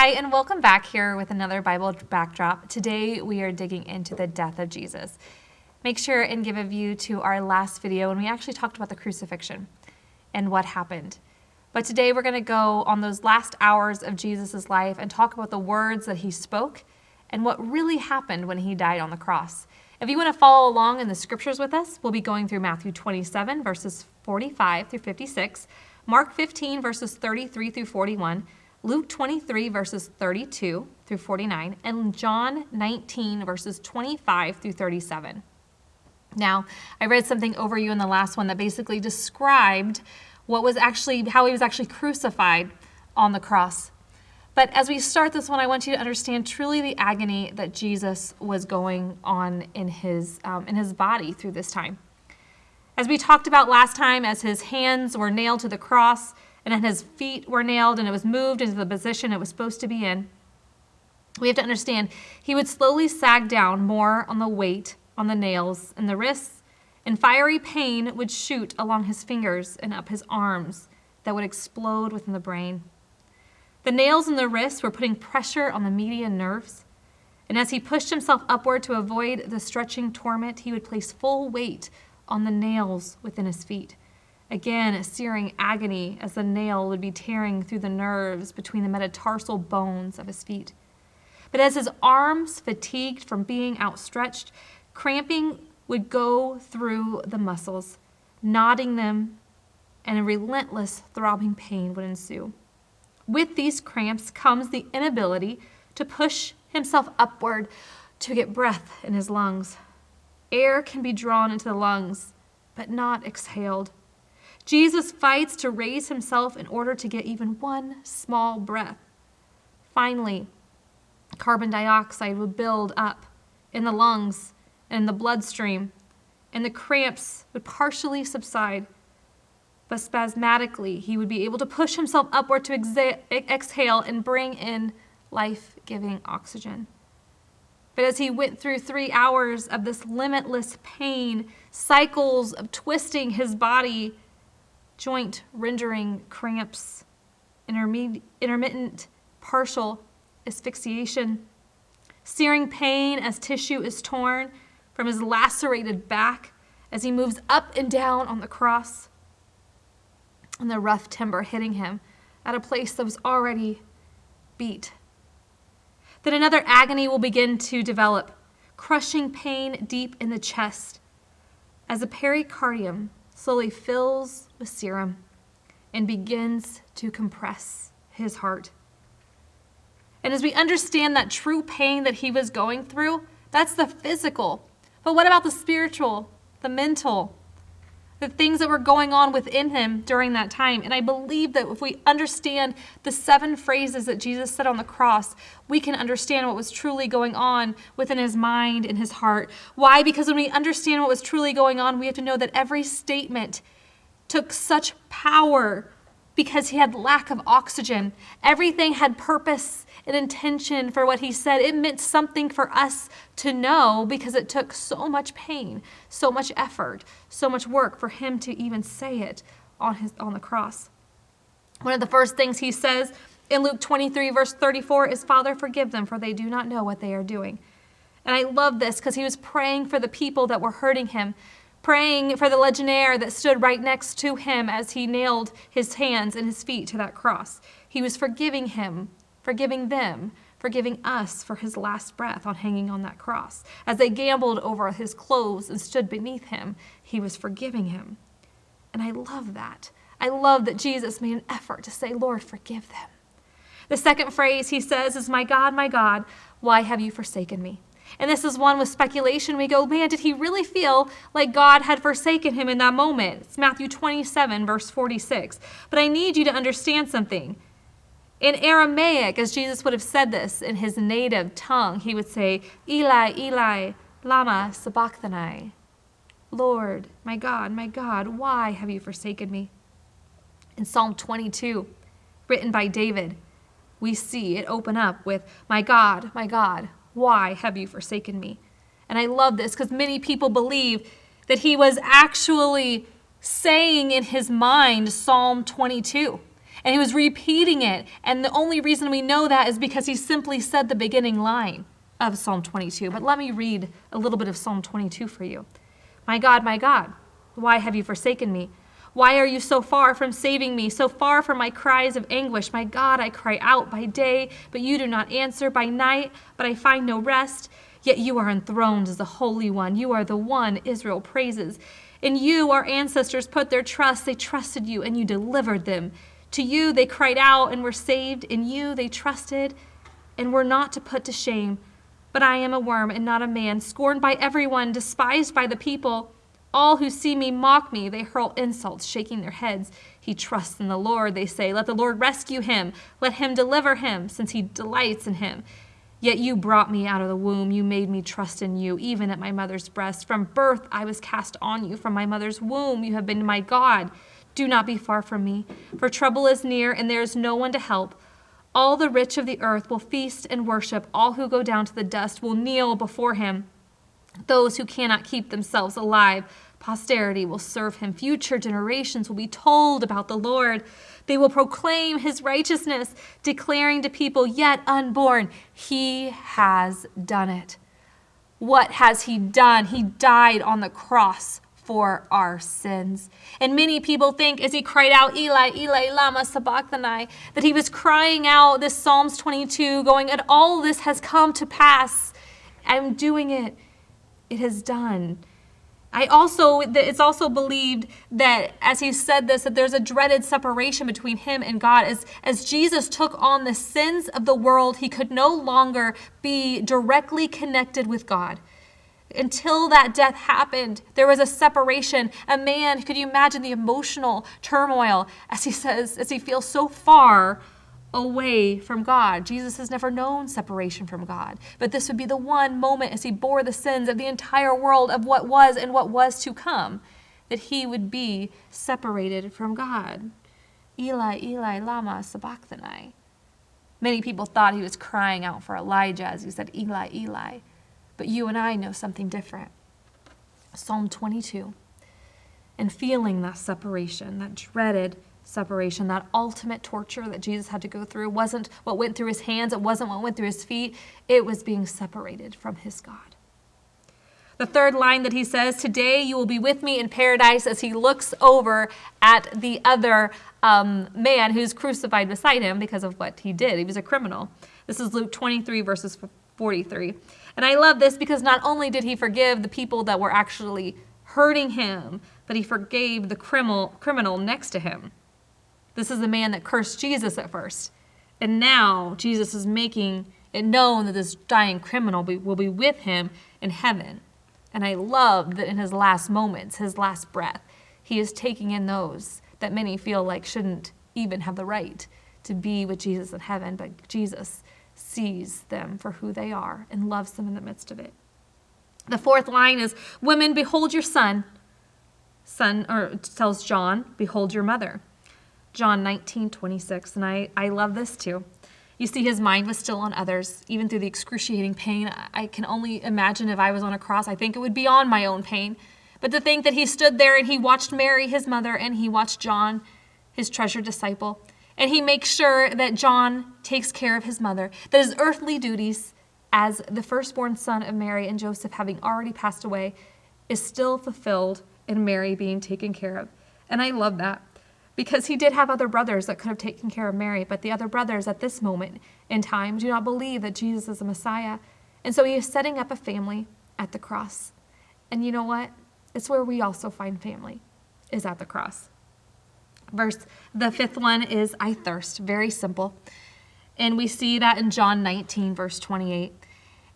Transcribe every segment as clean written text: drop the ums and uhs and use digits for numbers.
Hi, and welcome back here with another Bible backdrop. Today we are digging into the death of Jesus. Make sure and give a view to our last video when we actually talked about the crucifixion and what happened. But today we're going to go on those last hours of Jesus' life and talk about the words that he spoke and what really happened when he died on the cross. If you want to follow along in the scriptures with us, we'll be going through Matthew 27, verses 45 through 56, Mark 15, verses 33 through 41, Luke 23, verses 32 through 49, and John 19, verses 25 through 37. Now, I read something over you in the last one that basically described how he was actually crucified on the cross. But as we start this one, I want you to understand truly the agony that Jesus was going on in his body through this time. As we talked about last time, as his hands were nailed to the cross, and then his feet were nailed and it was moved into the position it was supposed to be in, we have to understand he would slowly sag down more on the weight on the nails and the wrists, and fiery pain would shoot along his fingers and up his arms that would explode within the brain. The nails in the wrists were putting pressure on the median nerves, and as he pushed himself upward to avoid the stretching torment, he would place full weight on the nails within his feet. Again, a searing agony as the nail would be tearing through the nerves between the metatarsal bones of his feet. But as his arms fatigued from being outstretched, cramping would go through the muscles, knotting them, and a relentless throbbing pain would ensue. With these cramps comes the inability to push himself upward to get breath in his lungs. Air can be drawn into the lungs, but not exhaled. Jesus fights to raise himself in order to get even one small breath. Finally, carbon dioxide would build up in the lungs and in the bloodstream, and the cramps would partially subside, but spasmodically he would be able to push himself upward to exhale and bring in life-giving oxygen. But as he went through 3 hours of this limitless pain, cycles of twisting his body, joint rendering cramps, intermittent partial asphyxiation, searing pain as tissue is torn from his lacerated back as he moves up and down on the cross, and the rough timber hitting him at a place that was already beat. Then another agony will begin to develop, crushing pain deep in the chest as the pericardium slowly fills with serum and begins to compress his heart. And as we understand that true pain that he was going through, that's the physical. But what about the spiritual, the mental, the things that were going on within him during that time? And I believe that if we understand the 7 phrases that Jesus said on the cross, we can understand what was truly going on within his mind and his heart. Why? Because when we understand what was truly going on, we have to know that every statement took such power because he had lack of oxygen. Everything had purpose and intention for what he said. It meant something for us to know because it took so much pain, so much effort, so much work for him to even say it on the cross. One of the first things he says in Luke 23, verse 34 is, "Father, forgive them, for they do not know what they are doing." And I love this because he was praying for the people that were hurting him, praying for the legionnaire that stood right next to him as he nailed his hands and his feet to that cross. He was forgiving him, forgiving them, forgiving us for his last breath on hanging on that cross. As they gambled over his clothes and stood beneath him, he was forgiving him. And I love that. I love that Jesus made an effort to say, "Lord, forgive them." The second phrase he says is, my God, why have you forsaken me?" And this is one with speculation. We go, man, did he really feel like God had forsaken him in that moment? It's Matthew 27, verse 46. But I need you to understand something. In Aramaic, as Jesus would have said this in his native tongue, he would say, "Eli, Eli, lama sabachthani." Lord, my God, why have you forsaken me? In Psalm 22, written by David, we see it open up with, my God, why have you forsaken me?" And I love this because many people believe that he was actually saying in his mind Psalm 22. And he was repeating it. And the only reason we know that is because he simply said the beginning line of Psalm 22. But let me read a little bit of Psalm 22 for you. My God, why have you forsaken me? Why are you so far from saving me, so far from my cries of anguish? My God, I cry out by day, but you do not answer, by night, but I find no rest. Yet you are enthroned as the Holy One. You are the one Israel praises. In you, our ancestors put their trust. They trusted you, and you delivered them. To you, they cried out and were saved. In you, they trusted and were not to put to shame. But I am a worm and not a man, scorned by everyone, despised by the people. All who see me mock me. They hurl insults, shaking their heads. He trusts in the Lord, they say. Let the Lord rescue him. Let him deliver him, since he delights in him. Yet you brought me out of the womb. You made me trust in you, even at my mother's breast. From birth I was cast on you. From my mother's womb you have been my God. Do not be far from me, for trouble is near, and there is no one to help. All the rich of the earth will feast and worship. All who go down to the dust will kneel before him. Those who cannot keep themselves alive, posterity will serve him. Future generations will be told about the Lord. They will proclaim his righteousness, declaring to people yet unborn, he has done it. What has he done? He died on the cross for our sins. And many people think as he cried out, Eli, Eli, lama sabachthani, that he was crying out this Psalms 22, going, and all this has come to pass. I'm doing it. It has done. It's also believed that as he said this, that there's a dreaded separation between him and God. As Jesus took on the sins of the world, he could no longer be directly connected with God. Until that death happened, there was a separation. A man, could you imagine the emotional turmoil as he feels so far away from God? Jesus has never known separation from God, but this would be the one moment as he bore the sins of the entire world, of what was and what was to come, that he would be separated from God. Eli, Eli, lama sabachthani. Many people thought he was crying out for Elijah as he said, Eli, Eli. But you and I know something different. Psalm 22. And feeling that separation, that dreaded separation, that ultimate torture that Jesus had to go through wasn't what went through his hands, it wasn't what went through his feet, it was being separated from his God. The third line that he says, today you will be with me in paradise, as he looks over at the other man who's crucified beside him because of what he did. He was a criminal. This is Luke 23, verses 43. And I love this because not only did he forgive the people that were actually hurting him, but he forgave the criminal next to him. This is the man that cursed Jesus at first. And now Jesus is making it known that this dying criminal will be with him in heaven. And I love that in his last moments, his last breath, he is taking in those that many feel like shouldn't even have the right to be with Jesus in heaven, but Jesus sees them for who they are and loves them in the midst of it. The fourth line is, women, behold your son. Tells John, behold your mother. John 19:26, and I love this too. You see, his mind was still on others, even through the excruciating pain. I can only imagine if I was on a cross, I think it would be on my own pain. But to think that he stood there and he watched Mary, his mother, and he watched John, his treasured disciple, and he makes sure that John takes care of his mother, that his earthly duties as the firstborn son of Mary and Joseph, having already passed away, is still fulfilled in Mary being taken care of. And I love that, because he did have other brothers that could have taken care of Mary, but the other brothers at this moment in time do not believe that Jesus is the Messiah. And so he is setting up a family at the cross. And you know what? It's where we also find family, is at the cross. The fifth one is, I thirst. Very simple. And we see that in John 19, verse 28.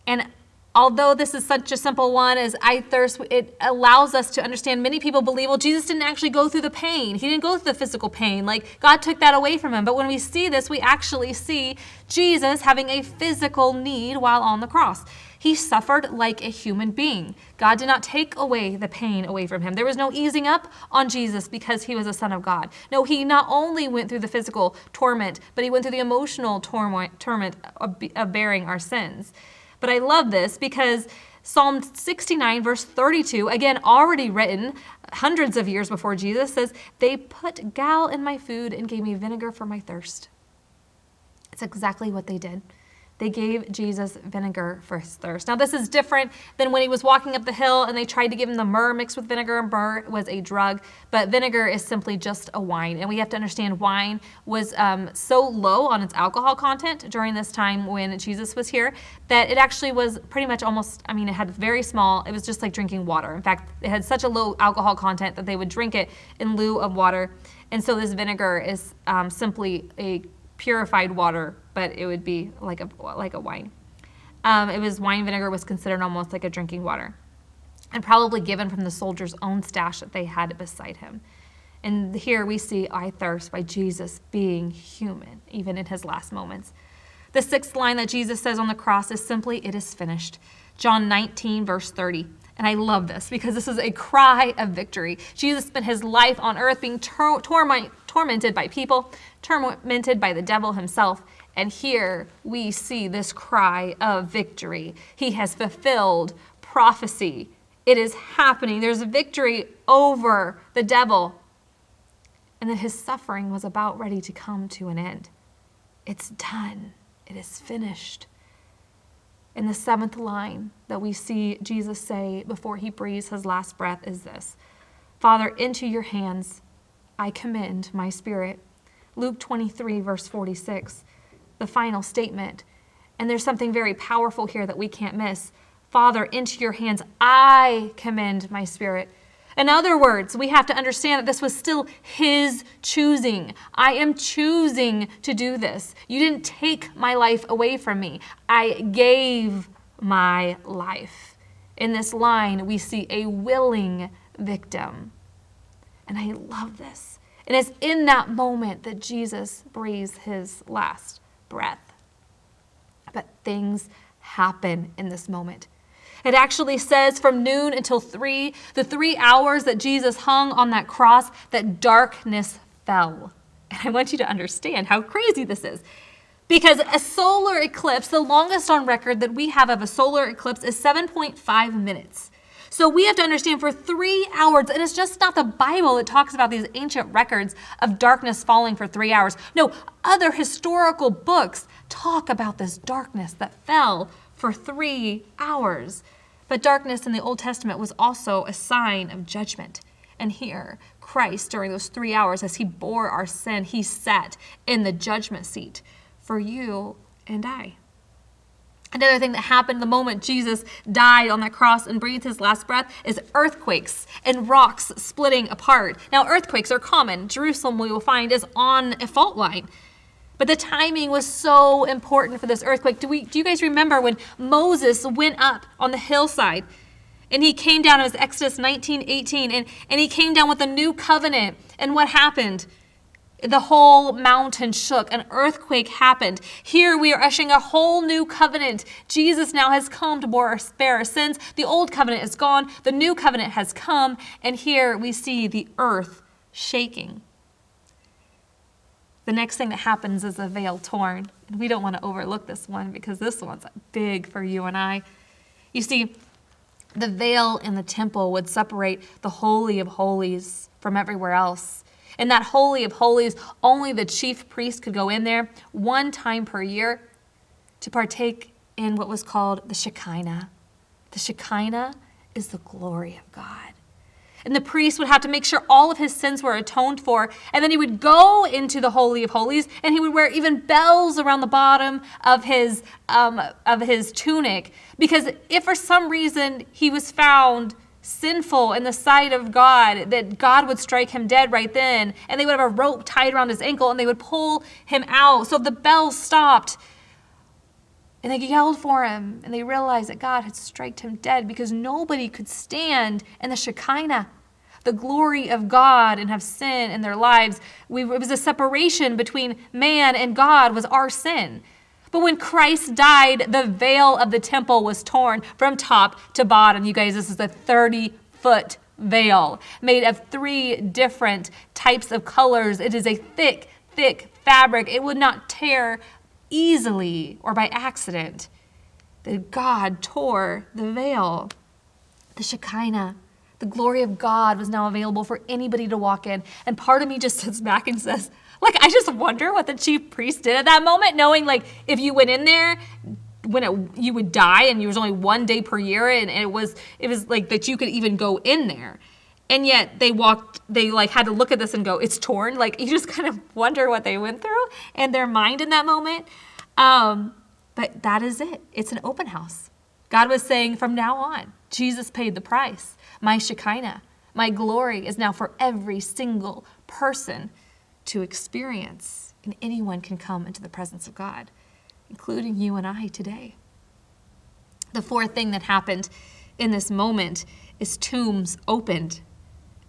And although this is such a simple one as I thirst, it allows us to understand many people believe, well, Jesus didn't actually go through the pain. He didn't go through the physical pain. Like, God took that away from him. But when we see this, we actually see Jesus having a physical need while on the cross. He suffered like a human being. God did not take away the pain away from him. There was no easing up on Jesus because he was a son of God. No, he not only went through the physical torment, but he went through the emotional torment of bearing our sins. But I love this because Psalm 69, verse 32, again, already written hundreds of years before Jesus, says, they put gall in my food and gave me vinegar for my thirst. It's exactly what they did. They gave Jesus vinegar for his thirst. Now, this is different than when he was walking up the hill and they tried to give him the myrrh mixed with vinegar, and myrrh was a drug, but vinegar is simply just a wine. And we have to understand wine was so low on its alcohol content during this time when Jesus was here that it actually was pretty much almost, it had very small, it was just like drinking water. In fact, it had such a low alcohol content that they would drink it in lieu of water. And so this vinegar is simply a purified water, but it would be like a wine. Wine vinegar was considered almost like a drinking water, and probably given from the soldier's own stash that they had beside him. And here we see I thirst by Jesus being human, even in his last moments. The sixth line that Jesus says on the cross is simply, it is finished. John 19, verse 30. And I love this because this is a cry of victory. Jesus spent his life on earth being tormented by people, tormented by the devil himself. And here we see this cry of victory. He has fulfilled prophecy. It is happening. There's a victory over the devil. And that his suffering was about ready to come to an end. It's done. It is finished. And the seventh line that we see Jesus say before he breathes his last breath is this: Father, into your hands I commend my spirit. Luke 23, verse 46, the final statement. And there's something very powerful here that we can't miss. Father, into your hands I commend my spirit. In other words, we have to understand that this was still his choosing. I am choosing to do this. You didn't take my life away from me. I gave my life. In this line, we see a willing victim. And I love this. And it's in that moment that Jesus breathes his last breath. But things happen in this moment. It actually says from noon until 3, the 3 hours that Jesus hung on that cross, that darkness fell. And I want you to understand how crazy this is. Because a solar eclipse, the longest on record that we have of a solar eclipse is 7.5 minutes. So we have to understand for 3 hours, and it's just not the Bible that talks about these ancient records of darkness falling for 3 hours. No, other historical books talk about this darkness that fell for 3 hours. But darkness in the Old Testament was also a sign of judgment. And here, Christ, during those 3 hours, as he bore our sin, he sat in the judgment seat for you and I. Another thing that happened the moment Jesus died on that cross and breathed his last breath is earthquakes and rocks splitting apart. Now, earthquakes are common. Jerusalem, we will find, is on a fault line. But the timing was so important for this earthquake. Do you guys remember when Moses went up on the hillside and he came down? It was Exodus 19:18, and he came down with a new covenant. And what happened? The whole mountain shook. An earthquake happened. Here we are ushering a whole new covenant. Jesus now has come to bear our sins. The old covenant is gone. The new covenant has come. And here we see the earth shaking. The next thing that happens is the veil torn. And we don't want to overlook this one because this one's big for you and I. You see, the veil in the temple would separate the Holy of Holies from everywhere else. In that Holy of Holies, only the chief priest could go in there one time per year to partake in what was called the Shekinah. The Shekinah is the glory of God. And the priest would have to make sure all of his sins were atoned for. And then he would go into the Holy of Holies, and he would wear even bells around the bottom of his tunic. Because if for some reason he was found sinful in the sight of God, that God would strike him dead right then, and they would have a rope tied around his ankle, and they would pull him out. So if the bells stopped, and they yelled for him, and they realized that God had struck him dead because nobody could stand in the Shekinah, the glory of God, and have sin in their lives. It was a separation between man and God was our sin. But when Christ died, the veil of the temple was torn from top to bottom. You guys, this is a 30-foot veil made of 3 different types of colors. It is a thick, thick fabric. It would not tear easily or by accident. that God tore the veil. The Shekinah, the glory of God was now available for anybody to walk in. And part of me just sits back and says, like, I just wonder what the chief priest did at that moment, knowing like if you went in there, you would die, and it was only 1 day per year, and it was like that you could even go in there. And yet they like had to look at this and go, it's torn. Like, you just kind of wonder what they went through in their mind in that moment. But that is it. It's an open house. God was saying from now on, Jesus paid the price. My Shekinah, my glory is now for every single person to experience. And anyone can come into the presence of God, including you and I today. The fourth thing that happened in this moment is tombs opened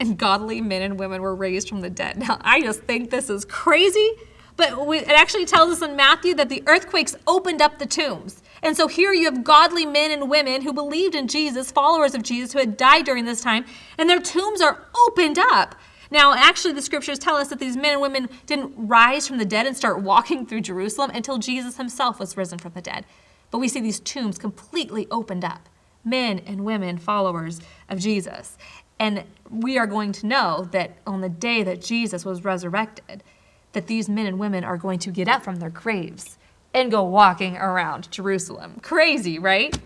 and godly men and women were raised from the dead. Now, I just think this is crazy, but it actually tells us in Matthew that the earthquakes opened up the tombs. And so here you have godly men and women who believed in Jesus, followers of Jesus, who had died during this time, and their tombs are opened up. Now, actually, the scriptures tell us that these men and women didn't rise from the dead and start walking through Jerusalem until Jesus himself was risen from the dead. But we see these tombs completely opened up. Men and women, followers of Jesus. And we are going to know that on the day that Jesus was resurrected, that these men and women are going to get up from their graves and go walking around Jerusalem. Crazy, right?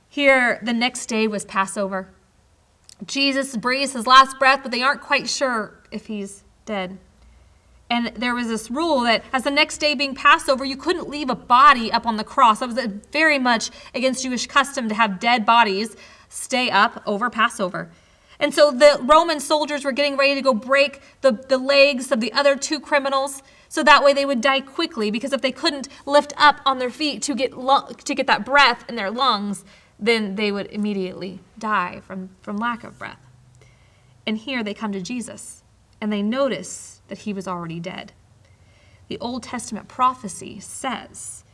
Here, the next day was Passover. Jesus breathes his last breath, but they aren't quite sure if he's dead. And there was this rule that as the next day being Passover, you couldn't leave a body up on the cross. That was very much against Jewish custom to have dead bodies stay up over Passover. And so the Roman soldiers were getting ready to go break the legs of the other two criminals, so that way they would die quickly, because if they couldn't lift up on their feet to get that breath in their lungs, then they would immediately die from lack of breath. And here they come to Jesus, and they notice that he was already dead. The Old Testament prophecy says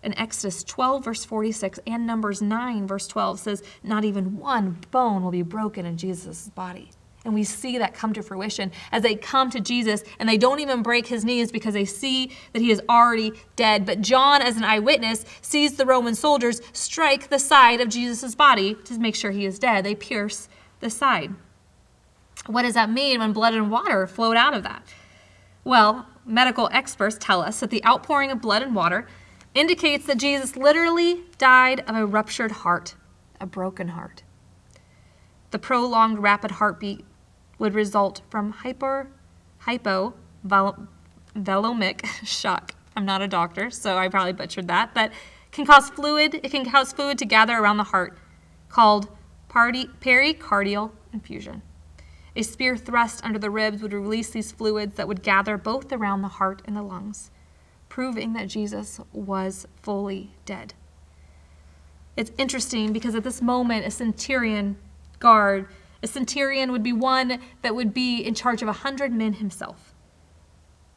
in Exodus 12, verse 46, and Numbers 9, verse 12, says, not even one bone will be broken in Jesus' body. And we see that come to fruition as they come to Jesus, and they don't even break his knees because they see that he is already dead. But John, as an eyewitness, sees the Roman soldiers strike the side of Jesus' body to make sure he is dead. They pierce the side. What does that mean when blood and water flowed out of that? Well, medical experts tell us that the outpouring of blood and water indicates that Jesus literally died of a ruptured heart, a broken heart. The prolonged rapid heartbeat would result from hypovolemic shock. I'm not a doctor, so I probably butchered that, but it can cause fluid to gather around the heart, called pericardial effusion. A spear thrust under the ribs would release these fluids that would gather both around the heart and the lungs, proving that Jesus was fully dead. It's interesting because at this moment, a centurion would be one that would be in charge of 100 men himself.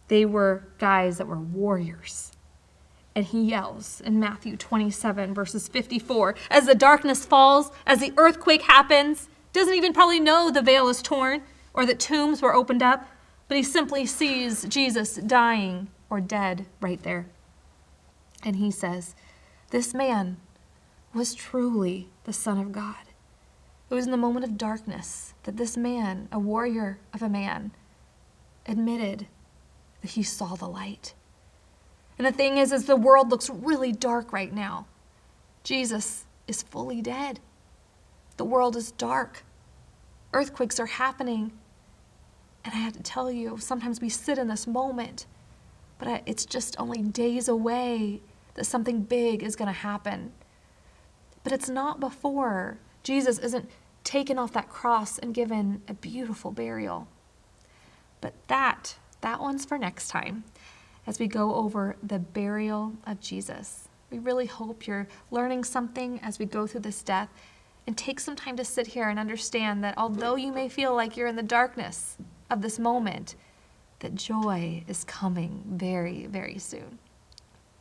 They were guys that were warriors. And he yells in Matthew 27, verses 54, as the darkness falls, as the earthquake happens, doesn't even probably know the veil is torn or that tombs were opened up, but he simply sees Jesus dying or dead right there. And he says, this man was truly the Son of God. It was in the moment of darkness that this man, a warrior of a man, admitted that he saw the light. And the thing is the world looks really dark right now. Jesus is fully dead. The world is dark. Earthquakes are happening. And I have to tell you, sometimes we sit in this moment, but it's just only days away that something big is going to happen. But it's not before Jesus isn't taken off that cross and given a beautiful burial. But that one's for next time as we go over the burial of Jesus. We really hope you're learning something as we go through this death, and take some time to sit here and understand that although you may feel like you're in the darkness of this moment, that joy is coming very, very soon.